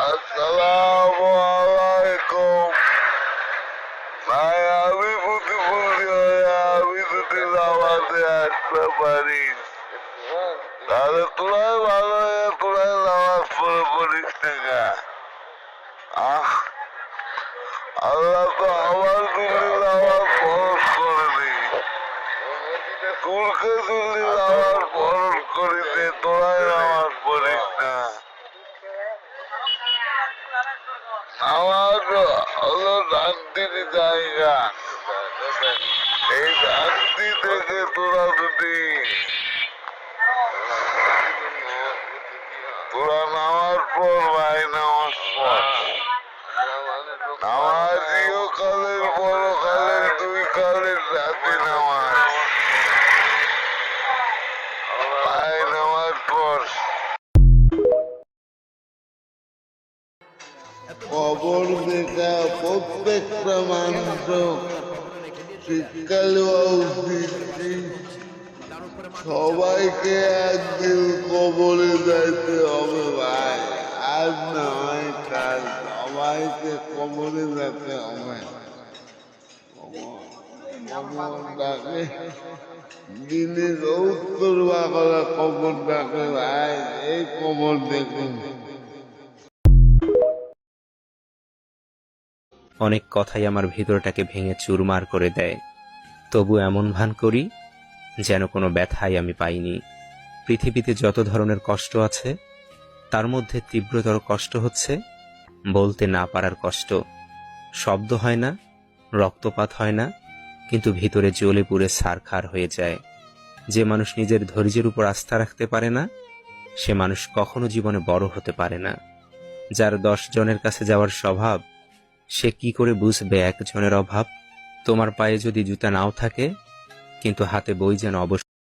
আসসালামু আলাইকুম। ভাই আমি প্রতিবন্ধী হয়ে আমি যদি নামাজে আসতে পারি তাহলে তোরাই ভালো হয়ে তোরাই নামাজ পড়ে পড়িস টাকা। আল্লাহ তো আমার দিল্লি নামাজ ফরজ করেনি, তোরকে দিল্লি নামাজ ফরজ করিতে তোরাই নামাজ পড়িস না। নামাজ হলো শান্তির জায়গা, এই শান্তি থেকে তোরা যদি তোরা নামাজ পড় ভাই, নামাজ পড়। নামাজিও কালের বড় কালের দুই কালের রাতে নামাজ, ভাই নামাজ পড়। কবর দেখা প্রত্যেকটা মানুষ শিক্ষা নেওয়া উচিত। সবাইকে একদিন কবরে যাইতে হবে ভাই, আজ না হয় কাল সবাইকে কবরে যেতে হবে। কবর ডাকে দিনের উত্তর বাংলা কবর ডাকে ভাই, এই কবর দেখুন। অনেক কথাই আমার ভিতরটাকে ভেঙে চুরমার করে দেয়, তবু এমন ভান করি যেন কোনো ব্যথাই আমি পাইনি। পৃথিবীতে যত ধরনের কষ্ট আছে তার মধ্যে তীব্রতর কষ্ট হচ্ছে বলতে না পারার কষ্ট। শব্দ হয় না, রক্তপাত হয় না, কিন্তু ভিতরে জ্বলে পুড়ে ছারখার হয়ে যায়। যে মানুষ নিজের ধৈর্যের উপর আস্থা রাখতে পারে না সে মানুষ কখনো জীবনে বড় হতে পারে না। যার 10 জনের কাছে যাওয়ার স্বভাব সে কি করে বুঝবে একজনের অভাব? তোমার পায়ে যদি জুতা নাও থাকে কিন্তু হাতে বই যেন অবশ্যই